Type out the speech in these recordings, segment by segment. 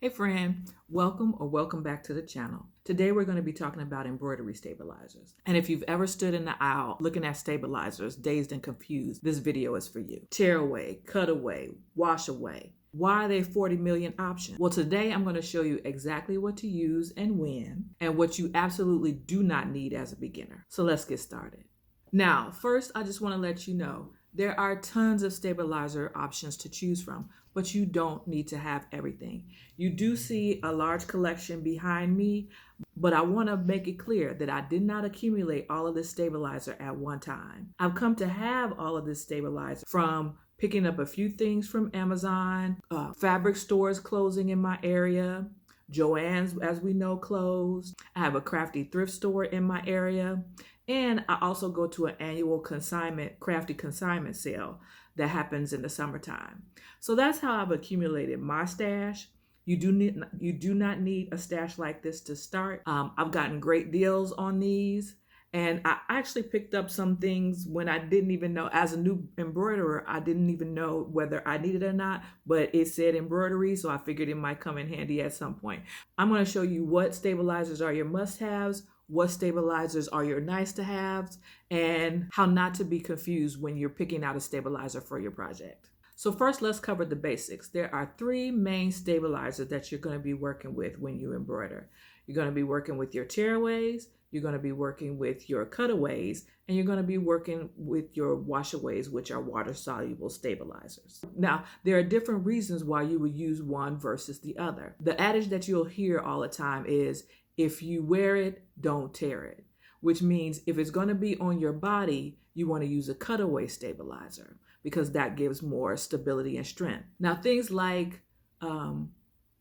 Hey friend, welcome back to the channel. Today we're going to be talking about embroidery stabilizers. And if you've ever stood in the aisle looking at stabilizers, dazed and confused, this video is for you. Tear away, cut away, wash away. Why are there 40 million options? Well, today I'm going to show you exactly what to use and when, and what you absolutely do not need as a beginner. So let's get started. Now, first, I just want to let you know there are tons of stabilizer options to choose from, but you don't need to have everything. You do see a large collection behind me, but I want to make it clear that I did not accumulate all of this stabilizer at one time. I've come to have all of this stabilizer from picking up a few things from Amazon, fabric stores closing in my area, Joann's, as we know, closed. I have a crafty thrift store in my area. And I also go to an annual crafty consignment sale that happens in the summertime. So that's how I've accumulated my stash. You do not need a stash like this to start. I've gotten great deals on these. And I actually picked up some things when I didn't even know, as a new embroiderer, I didn't even know whether I needed it or not, but it said embroidery, so I figured it might come in handy at some point. I'm going to show you what stabilizers are your must-haves, what stabilizers are your nice-to-haves, and how not to be confused when you're picking out a stabilizer for your project. So first, let's cover the basics. There are three main stabilizers that you're going to be working with when you embroider. You're going to be working with your tearaways, you're going to be working with your cutaways, and you're going to be working with your washaways, which are water-soluble stabilizers. Now, there are different reasons why you would use one versus the other. The adage that you'll hear all the time is, if you wear it, don't tear it, which means if it's going to be on your body, you want to use a cutaway stabilizer because that gives more stability and strength. Now, things like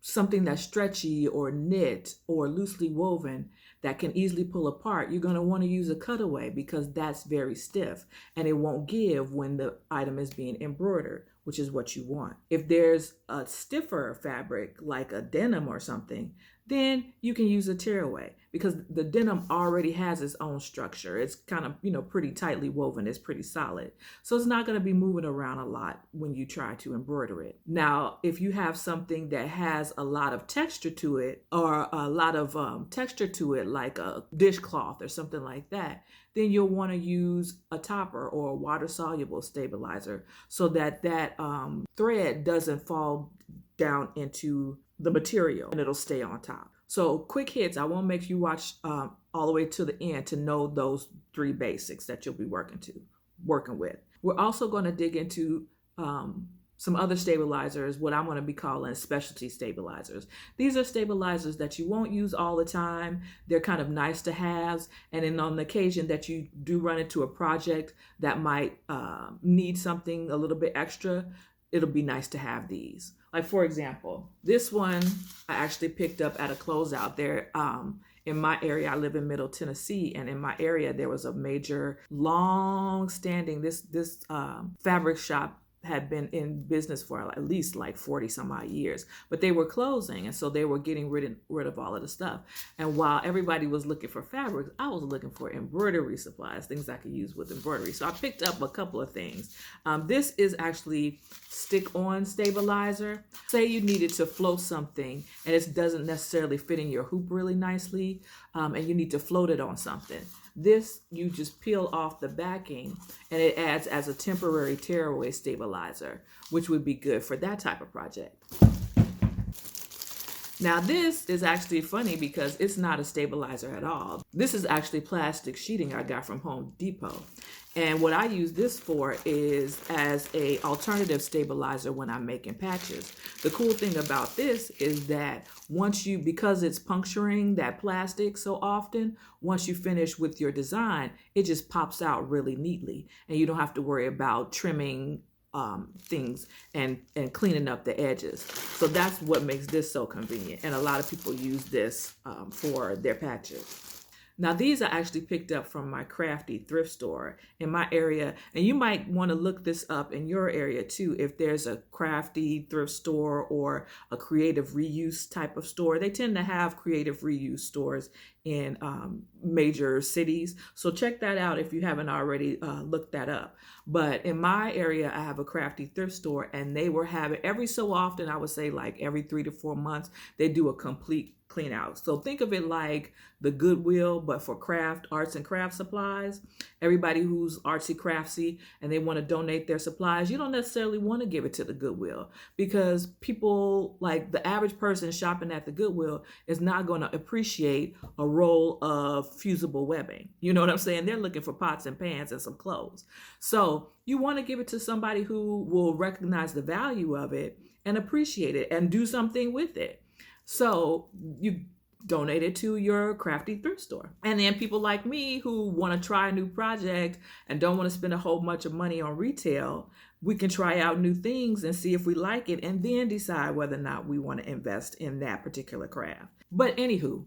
something that's stretchy or knit or loosely woven that can easily pull apart, you're going to want to use a cutaway because that's very stiff and it won't give when the item is being embroidered, which is what you want. If there's a stiffer fabric like a denim or something, then you can use a tearaway because the denim already has its own structure. It's kind of, pretty tightly woven. It's pretty solid. So it's not going to be moving around a lot when you try to embroider it. Now, if you have something that has a lot of texture to it or a lot of texture to it, like a dishcloth or something like that, then you'll want to use a topper or a water-soluble stabilizer so that thread doesn't fall down into the material and it'll stay on top. So quick hits, I won't make you watch all the way to the end to know those three basics that you'll be working with. We're also going to dig into some other stabilizers, what I'm going to be calling specialty stabilizers. These are stabilizers that you won't use all the time. They're kind of nice to have. And then on the occasion that you do run into a project that might need something a little bit extra, it'll be nice to have these. Like, for example, this one I actually picked up at a closeout there. In my area, I live in Middle Tennessee, and in my area, there was a major, long-standing, this fabric shop had been in business for at least like 40 some odd years, but they were closing. And so they were getting rid of all of the stuff. And while everybody was looking for fabrics, I was looking for embroidery supplies, things I could use with embroidery. So I picked up a couple of things. This is actually stick-on stabilizer. Say you needed to float something and it doesn't necessarily fit in your hoop really nicely, and you need to float it on something. This, you just peel off the backing and it adds as a temporary tearaway stabilizer, which would be good for that type of project. Now this is actually funny because it's not a stabilizer at all. This is actually plastic sheeting I got from Home Depot. And what I use this for is as a alternative stabilizer when I'm making patches. The cool thing about this is that because it's puncturing that plastic so often, once you finish with your design, it just pops out really neatly. And you don't have to worry about trimming things and cleaning up the edges. So that's what makes this so convenient. And a lot of people use this for their patches. Now these I actually picked up from my crafty thrift store in my area, and you might want to look this up in your area too. If there's a crafty thrift store or a creative reuse type of store, they tend to have creative reuse stores in major cities. So check that out if you haven't already looked that up. But in my area, I have a crafty thrift store, and they were having every so often, I would say like every 3 to 4 months, they do a complete clean out. So think of it like the Goodwill, but for arts and craft supplies. Everybody who's artsy craftsy and they want to donate their supplies, you don't necessarily want to give it to the Goodwill, because people, like the average person shopping at the Goodwill, is not going to appreciate a roll of fusible webbing. You know what I'm saying? They're looking for pots and pans and some clothes. So you want to give it to somebody who will recognize the value of it and appreciate it and do something with it. So you donate it to your crafty thrift store. And then people like me who want to try a new project and don't want to spend a whole bunch of money on retail, we can try out new things and see if we like it, and then decide whether or not we want to invest in that particular craft. But anywho,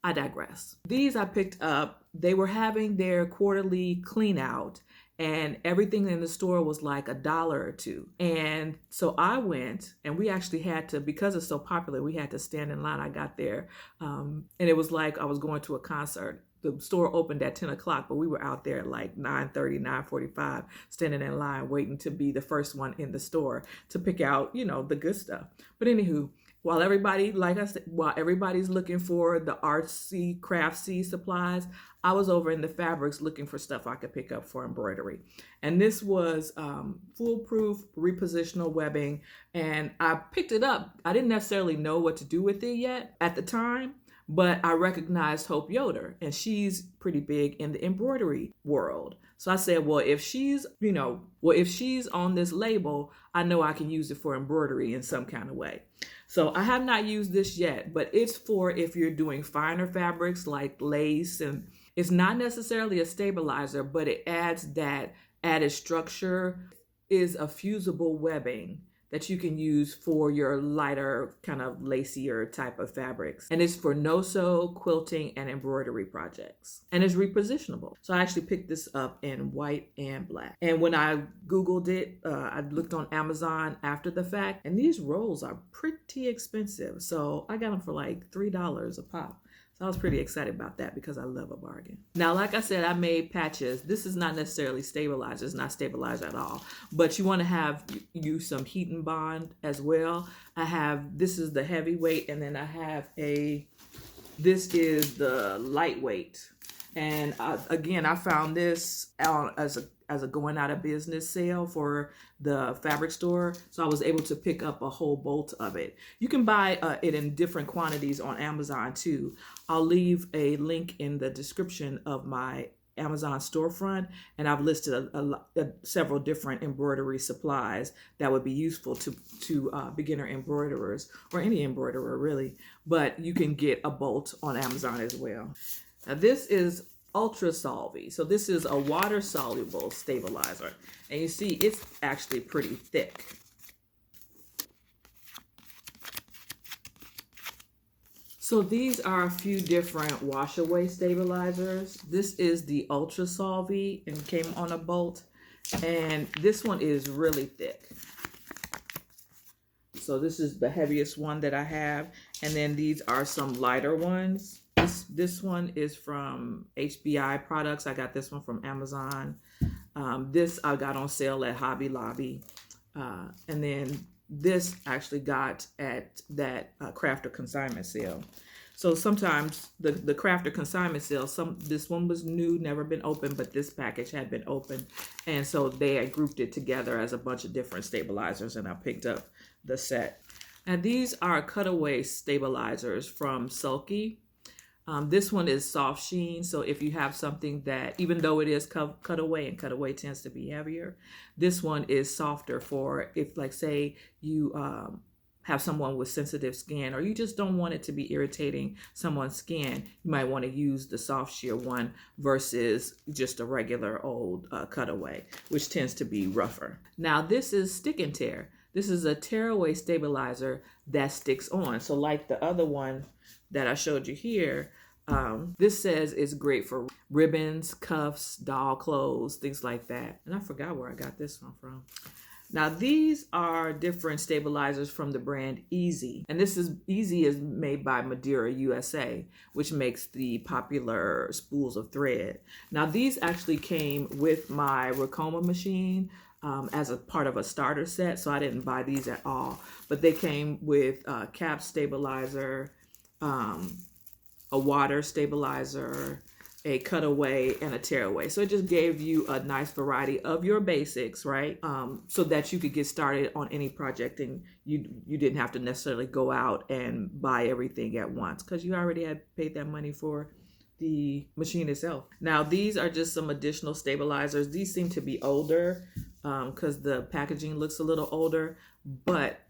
I digress. These I picked up. They were having their quarterly clean out, and everything in the store was like $1 or $2. And so I went, and we actually had to, because it's so popular, we had to stand in line. I got there, and it was like I was going to a concert. The store opened at 10 o'clock, but we were out there at like 9:30, 9:45, standing in line, waiting to be the first one in the store to pick out, the good stuff. But anywho, while everybody, like I said, while everybody's looking for the artsy, craftsy supplies, I was over in the fabrics looking for stuff I could pick up for embroidery. And this was foolproof repositional webbing. And I picked it up. I didn't necessarily know what to do with it yet at the time, but I recognized Hope Yoder, and she's pretty big in the embroidery world. So I said, well, if she's on this label, I know I can use it for embroidery in some kind of way. So I have not used this yet, but it's for if you're doing finer fabrics like lace, and it's not necessarily a stabilizer, but it adds that added structure. Is a fusible webbing that you can use for your lighter, kind of lacier type of fabrics. And it's for no-sew, quilting, and embroidery projects. And it's repositionable. So I actually picked this up in white and black. And when I Googled it, I looked on Amazon after the fact, and these rolls are pretty expensive. So I got them for like $3 a pop. So I was pretty excited about that because I love a bargain. Now, like I said, I made patches. This is not necessarily stabilized. It's not stabilized at all. But you want to use some heat and bond as well. This is the heavyweight, and then this is the lightweight. And again, I found this as a going out of business sale for the fabric store. So I was able to pick up a whole bolt of it. You can buy it in different quantities on Amazon too. I'll leave a link in the description of my Amazon storefront, and I've listed several different embroidery supplies that would be useful to beginner embroiderers, or any embroiderer really, but you can get a bolt on Amazon as well. Now this is Ultra Solvy. So this is a water soluble stabilizer, and you see it's actually pretty thick. So these are a few different wash away stabilizers. This is the Ultra Solvy and came on a bolt, and this one is really thick. So this is the heaviest one that I have, and then these are some lighter ones. This one is from HBI Products. I got this one from Amazon. This I got on sale at Hobby Lobby. And then this actually got at that crafter consignment sale. So sometimes the crafter consignment sale, this one was new, never been opened, but this package had been opened. And so they had grouped it together as a bunch of different stabilizers, and I picked up the set. And these are cutaway stabilizers from Sulky. This one is soft sheen, so if you have something that, even though it is cutaway, and cutaway tends to be heavier, this one is softer for if, like, say you have someone with sensitive skin, or you just don't want it to be irritating someone's skin, you might want to use the soft sheer one versus just a regular old cutaway, which tends to be rougher. Now this is stick and tear. This is a tearaway stabilizer that sticks on. So like the other one that I showed you here, this says it's great for ribbons, cuffs, doll clothes, things like that. And I forgot where I got this one from. Now these are different stabilizers from the brand Easy. And this is Easy is made by Madeira USA, which makes the popular spools of thread. Now these actually came with my Ricoma machine as a part of a starter set, so I didn't buy these at all. But they came with a cap stabilizer, a water stabilizer, a cutaway, and a tearaway. So it just gave you a nice variety of your basics, right? So that you could get started on any project, and you didn't have to necessarily go out and buy everything at once because you already had paid that money for the machine itself. Now these are just some additional stabilizers. These seem to be older because the packaging looks a little older, but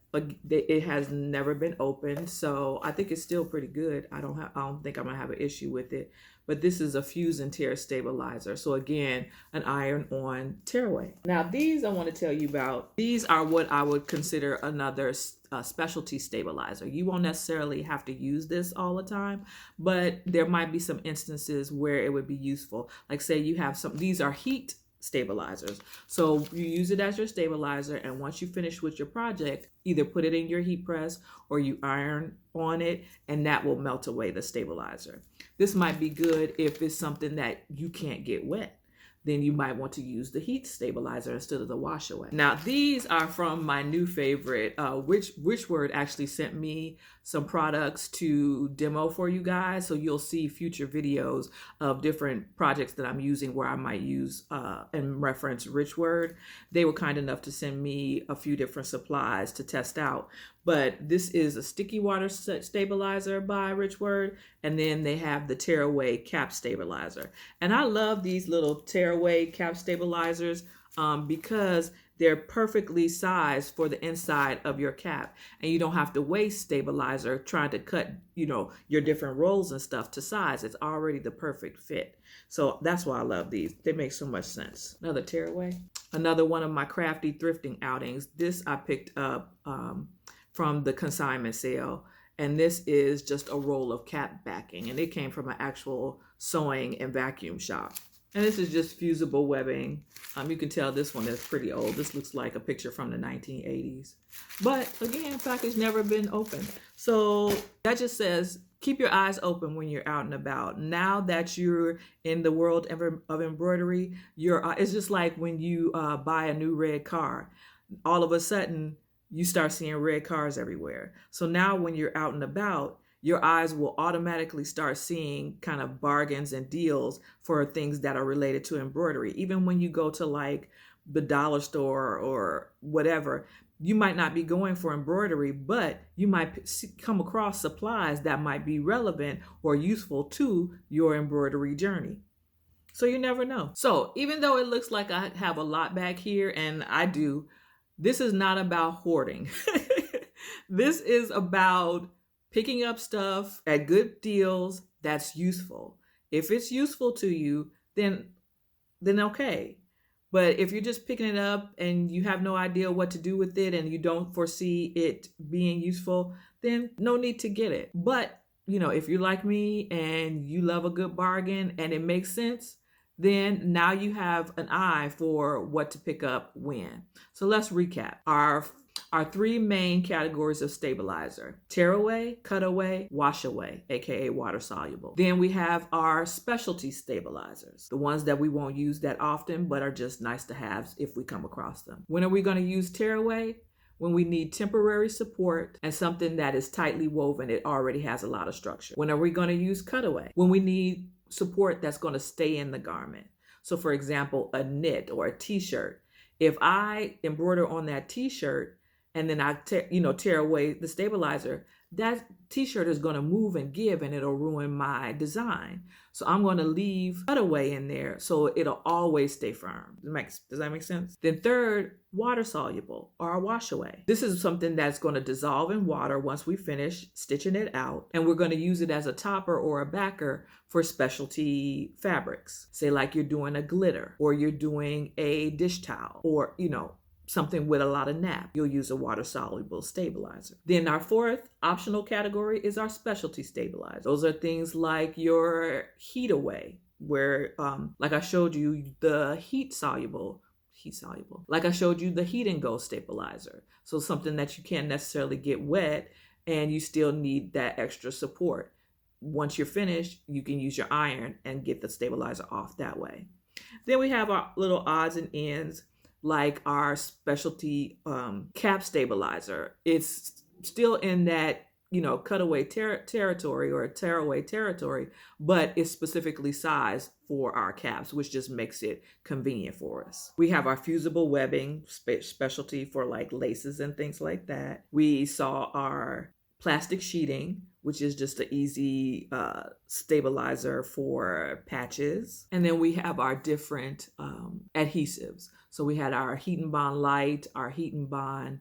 it has never been opened, so I think it's still pretty good. I don't think I'm gonna have an issue with it. But this is a fuse and tear stabilizer. So again, an iron-on tearaway. Now these I want to tell you about. These are what I would consider another specialty stabilizer. You won't necessarily have to use this all the time, but there might be some instances where it would be useful. Like say you have these are heat stabilizers. So you use it as your stabilizer, and once you finish with your project, either put it in your heat press or you iron on it, and that will melt away the stabilizer. This might be good if it's something that you can't get wet. Then you might want to use the heat stabilizer instead of the wash away. Now these are from my new favorite. Word actually sent me some products to demo for you guys, so you'll see future videos of different projects that I'm using where I might use and reference Word. They were kind enough to send me a few different supplies to test out. But this is a sticky water stabilizer by Word, and then they have the tearaway cap stabilizer. And I love these little tearaway cap stabilizers because they're perfectly sized for the inside of your cap, and you don't have to waste stabilizer trying to cut, your different rolls and stuff to size. It's already the perfect fit. So that's why I love these. They make so much sense. Another tearaway. Another one of my crafty thrifting outings. This I picked up from the consignment sale, and this is just a roll of cap backing, and it came from an actual sewing and vacuum shop. And this is just fusible webbing. You can tell this one is pretty old. This looks like a picture from the 1980s. But again, package never been opened. So that just says, keep your eyes open when you're out and about. Now that you're in the world of embroidery, it's just like when you buy a new red car. All of a sudden, you start seeing red cars everywhere. So now when you're out and about, your eyes will automatically start seeing kind of bargains and deals for things that are related to embroidery. Even when you go to like the dollar store or whatever, you might not be going for embroidery, but you might come across supplies that might be relevant or useful to your embroidery journey. So you never know. So even though it looks like I have a lot back here, and I do, this is not about hoarding. This is about picking up stuff at good deals that's useful. If it's useful to you, then okay. But if you're just picking it up and you have no idea what to do with it and you don't foresee it being useful, then no need to get it. But, if you're like me and you love a good bargain and it makes sense, then now you have an eye for what to pick up when. So let's recap. Our three main categories of stabilizer: tearaway, cutaway, wash away, aka water soluble. Then we have our specialty stabilizers, the ones that we won't use that often but are just nice to have if we come across them. When are we going to use tearaway? When we need temporary support and something that is tightly woven, it already has a lot of structure. When are we going to use cutaway? When we need support that's going to stay in the garment. So for example, a knit or a t-shirt. If I embroider on that t-shirt and then I tear away the stabilizer, that t-shirt is going to move and give, and it'll ruin my design. So I'm going to leave cutaway in there so it'll always stay firm. Does that make sense? Then third, water soluble or a wash away. This is something that's going to dissolve in water once we finish stitching it out, and we're going to use it as a topper or a backer for specialty fabrics. Say like you're doing a glitter or you're doing a dish towel or, something with a lot of nap, you'll use a water soluble stabilizer. Then our fourth optional category is our specialty stabilizer. Those are things like your heat away, where like I showed you, the heat heat soluble. Like I showed you, the heat and go stabilizer. So something that you can't necessarily get wet and you still need that extra support. Once you're finished, you can use your iron and get the stabilizer off that way. Then we have our little odds and ends, like our specialty cap stabilizer. It's still in that, cutaway territory or tearaway territory, but it's specifically sized for our caps, which just makes it convenient for us. We have our fusible webbing specialty for like laces and things like that. We saw our plastic sheeting, which is just an easy stabilizer for patches. And then we have our different adhesives. So we had our Heat and Bond Light, our Heat and Bond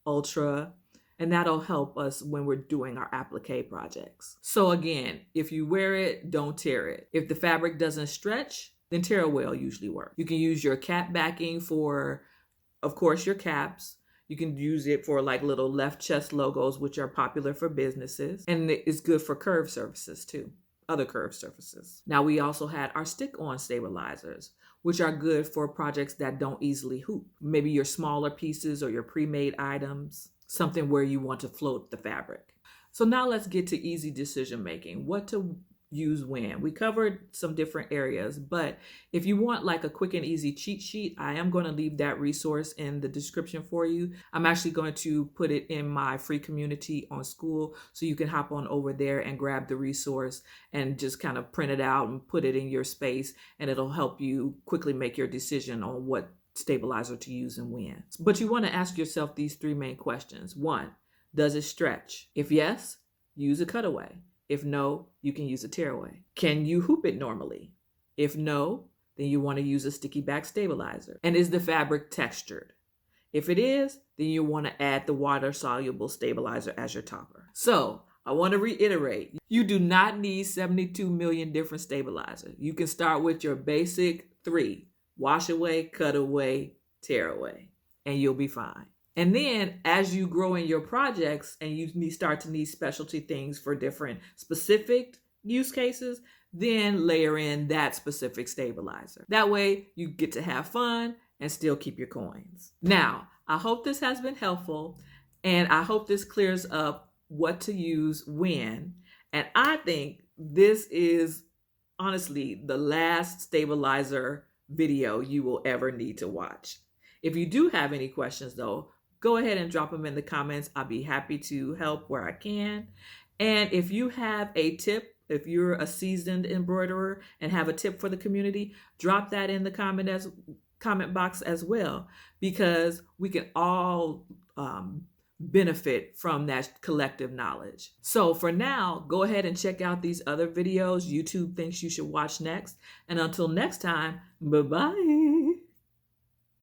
Ultra, and that'll help us when we're doing our applique projects. So again, if you wear it, don't tear it. If the fabric doesn't stretch, then tearaway will usually work. You can use your cap backing for, of course, your caps. You can use it for like little left chest logos, which are popular for businesses. And it's good for curved surfaces too, other curved surfaces. Now we also had our stick-on stabilizers, which are good for projects that don't easily hoop. Maybe your smaller pieces or your pre-made items, something where you want to float the fabric. So now let's get to easy decision making. What to use when. We covered some different areas, but if you want like a quick and easy cheat sheet, I am going to leave that resource in the description for you. I'm actually going to put it in my free community on School, so you can hop on over there and grab the resource and just kind of print it out and put it in your space, and it'll help you quickly make your decision on what stabilizer to use and when. But you want to ask yourself these three main questions. 1, does it stretch? If yes, use a cutaway. If no, you can use a tearaway. Can you hoop it normally? If no, then you want to use a sticky back stabilizer. And is the fabric textured? If it is, then you want to add the water soluble stabilizer as your topper. So I want to reiterate, you do not need 72 million different stabilizers. You can start with your basic 3, wash away, cut away, tear away, and you'll be fine. And then as you grow in your projects and you start to need specialty things for different specific use cases, then layer in that specific stabilizer. That way you get to have fun and still keep your coins. Now, I hope this has been helpful, and I hope this clears up what to use when. And I think this is honestly the last stabilizer video you will ever need to watch. If you do have any questions though, go ahead and drop them in the comments. I'll be happy to help where I can. And if you have a tip, if you're a seasoned embroiderer and have a tip for the community, drop that in the comment box as well, because we can all benefit from that collective knowledge. So for now, go ahead and check out these other videos YouTube thinks you should watch next. And until next time, bye-bye.